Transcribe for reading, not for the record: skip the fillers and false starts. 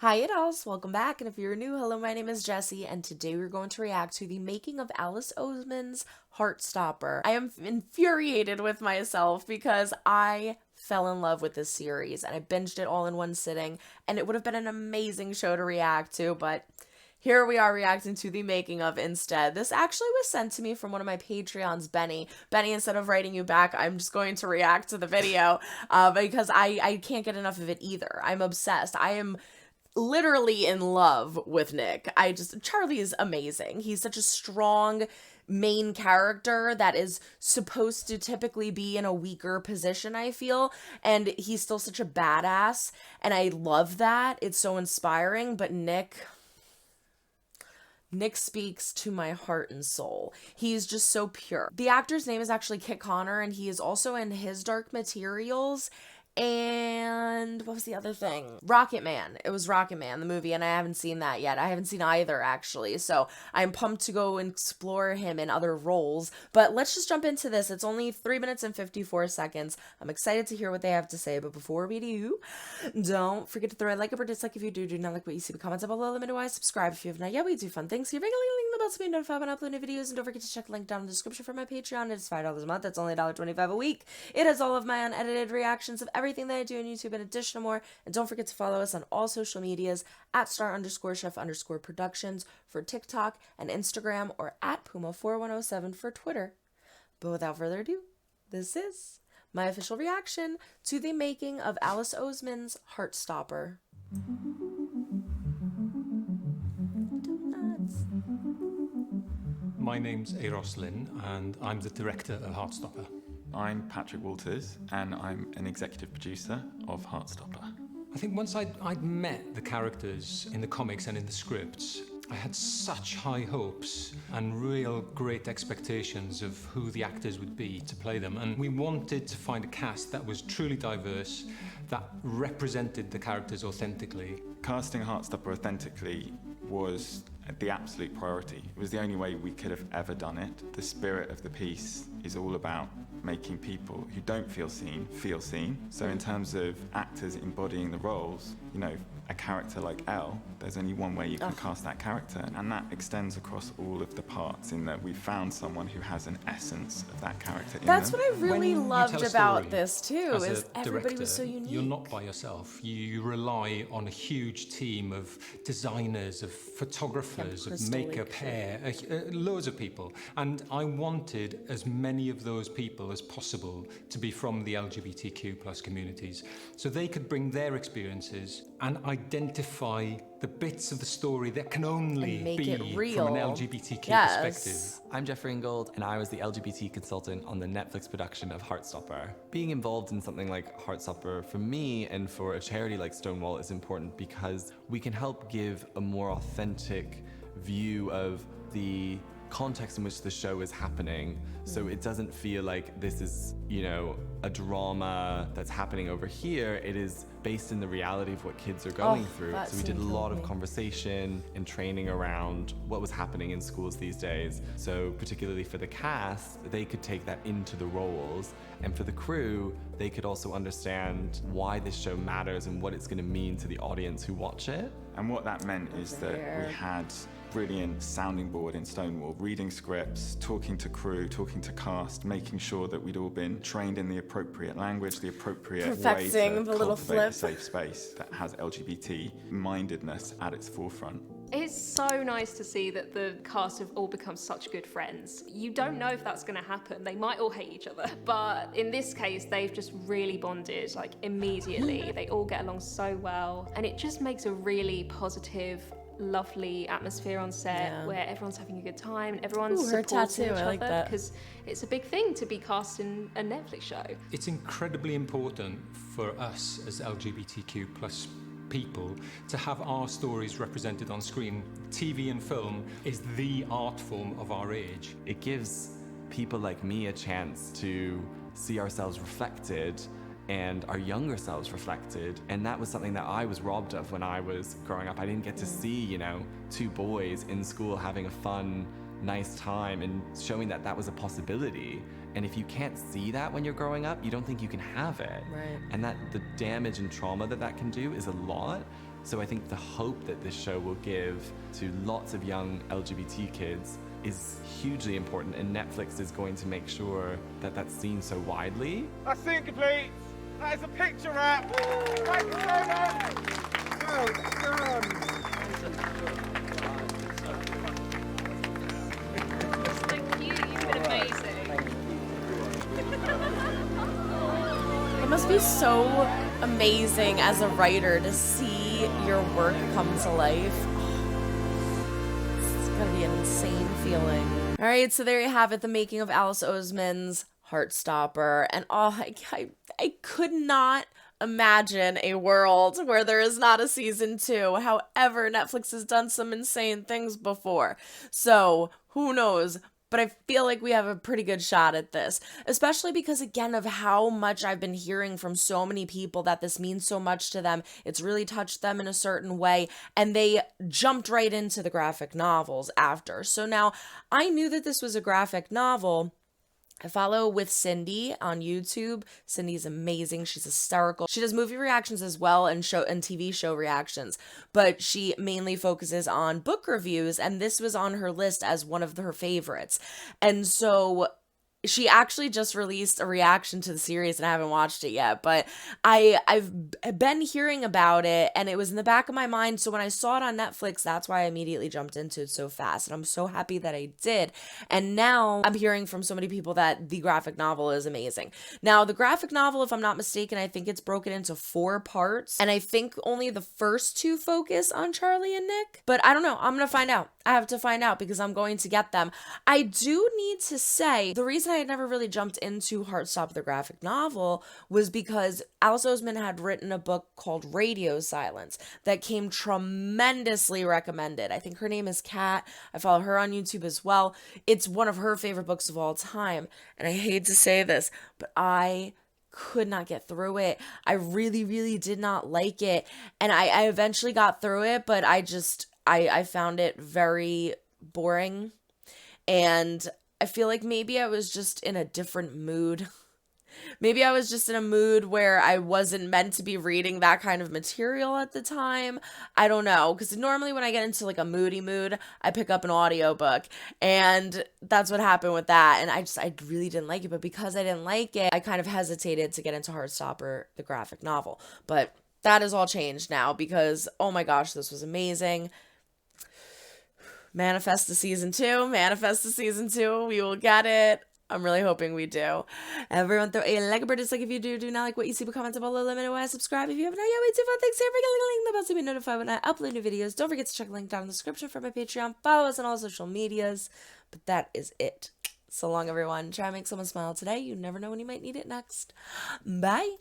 Hi it alls, welcome back, and if you're new, hello, my name is Jessie, and today we're going to react to the making of Alice Oseman's Heartstopper. I am infuriated with myself because I fell in love with this series, and I binged it all in one sitting, and it would have been an amazing show to react to, but here we are reacting to the making of instead. This actually was sent to me from one of my Patreons, Benny. Benny, instead of writing you back, I'm just going to react to the video because I can't get enough of it either. I'm obsessed. I am literally in love with Nick. Charlie is amazing. He's such a strong main character that is supposed to typically be in a weaker position, I feel, and he's still such a badass, and I love that. It's so inspiring, but Nick speaks to my heart and soul. He's just so pure. The actor's name is actually Kit Connor, and he is also in His Dark Materials. And what was the other thing? Rocket Man. It was Rocket Man, the movie, and I haven't seen that yet. I haven't seen either, actually. So I'm pumped to go and explore him in other roles. But let's just jump into this. It's only 3 minutes and 54 seconds. I'm excited to hear what they have to say. But before we do, don't forget to throw a like or dislike if you do not like what you see. The comments up below. Let me know why. Subscribe if you have not yet. We do fun things here. The bell to be notified when I upload new videos, and don't forget to check the link down in the description for my Patreon. It's $5 a month. That's only $1.25 a week. It has all of my unedited reactions of everything that I do on YouTube and additional more. And don't forget to follow us on all social medias at @star_chef_productions for TikTok and Instagram, or at Puma4107 for Twitter. But without further ado, this is my official reaction to the making of Alice Oseman's Heartstopper. My name's Eroslyn, and I'm the director of Heartstopper. I'm Patrick Walters, and I'm an executive producer of Heartstopper. I think once I'd met the characters in the comics and in the scripts, I had such high hopes and real great expectations of who the actors would be to play them. And we wanted to find a cast that was truly diverse, that represented the characters authentically. Casting Heartstopper authentically was the absolute priority. It was the only way we could have ever done it. The spirit of the piece is all about making people who don't feel seen. So in terms of actors embodying the roles, a character like Elle, there's only one way you can cast that character, and that extends across all of the parts, in that we found someone who has an essence of that character in That's them. what I really loved about this too, as is a everybody director, was so unique. You're not by yourself. You rely on a huge team of designers, of photographers, of makeup, hair, loads of people. And I wanted as many of those people as possible to be from the LGBTQ plus communities, so they could bring their experiences and identify the bits of the story that can only be from an LGBTQ perspective. I'm Jeffrey Ingold, and I was the LGBT consultant on the Netflix production of Heartstopper. Being involved in something like Heartstopper for me and for a charity like Stonewall is important because we can help give a more authentic view of the context in which the show is happening, so it doesn't feel like this is, a drama that's happening over here. It is based in the reality of what kids are going through. So we did a lot of conversation and training around what was happening in schools these days. So particularly for the cast, they could take that into the roles, and for the crew, they could also understand why this show matters and what it's going to mean to the audience who watch it. And what that meant is that we had brilliant sounding board in Stonewall, reading scripts, talking to crew, talking to cast, making sure that we'd all been trained in the appropriate language, the appropriate way to the little flip. a safe space that has LGBT mindedness at its forefront. It's so nice to see that the cast have all become such good friends. You don't know if that's going to happen. They might all hate each other, but in this case, they've just really bonded, like, immediately. They all get along so well, and it just makes a really positive, lovely atmosphere on set where everyone's having a good time and everyone's supporting each other, because it's a big thing to be cast in a Netflix show. It's incredibly important for us as LGBTQ plus people to have our stories represented on screen. TV and film is the art form of our age. It gives people like me a chance to see ourselves reflected and our younger selves reflected, and that was something that I was robbed of when I was growing up. I didn't get to see, two boys in school having a fun, nice time and showing that that was a possibility. And if you can't see that when you're growing up, you don't think you can have it. Right. And that the damage and trauma that can do is a lot. So I think the hope that this show will give to lots of young LGBT kids is hugely important, and Netflix is going to make sure that that's seen so widely. That's scene complete. That is a picture wrap. Thank you so much. Well done. Thank you. You've been amazing. It must be so amazing as a writer to see your work come to life. It's gonna be an insane feeling. All right, so there you have it, the making of Alice Oseman's Heartstopper. And I could not imagine a world where there is not a season 2. However, Netflix has done some insane things before. So who knows? But I feel like we have a pretty good shot at this, especially because, again, of how much I've been hearing from so many people that this means so much to them. It's really touched them in a certain way, and they jumped right into the graphic novels after. So now I knew that this was a graphic novel. I follow With Cindy on YouTube. Cindy's amazing. She's hysterical. She does movie reactions as well and TV show reactions, but she mainly focuses on book reviews, and this was on her list as one of her favorites. And so she actually just released a reaction to the series, and I haven't watched it yet, but I've been hearing about it, and it was in the back of my mind. So when I saw it on Netflix, that's why I immediately jumped into it so fast, and I'm so happy that I did. And now I'm hearing from so many people that the graphic novel is amazing. Now, the graphic novel, if I'm not mistaken, I think it's broken into 4 parts, and I think only the first 2 focus on Charlie and Nick, but I don't know. I'm gonna find out. I have to find out because I'm going to get them. I do need to say, the reason I had never really jumped into Heartstopper, the graphic novel, was because Alice Oseman had written a book called Radio Silence that came tremendously recommended. I think her name is Kat. I follow her on YouTube as well. It's one of her favorite books of all time. And I hate to say this, but I could not get through it. I really, really did not like it. And I eventually got through it, but I found it very boring. And I feel like maybe I was just in a different mood. Maybe I was just in a mood where I wasn't meant to be reading that kind of material at the time. I don't know, because normally when I get into like a moody mood, I pick up an audiobook, and that's what happened with that. And I really didn't like it, but because I didn't like it, I kind of hesitated to get into Heartstopper, the graphic novel. But that has all changed now because, oh my gosh, this was amazing. Manifest the season 2. Manifest the season 2. We will get it. I'm really hoping we do. Everyone throw a like or dislike if you do not like what you see, but comment below. Let me know why. Subscribe if you haven't yet. Wait, 2 fun things here. Forget to link the bell to be notified when I upload new videos. Don't forget to check the link down in the description for my Patreon. Follow us on all social medias. But that is it. So long, everyone. Try and make someone smile today. You never know when you might need it next. Bye.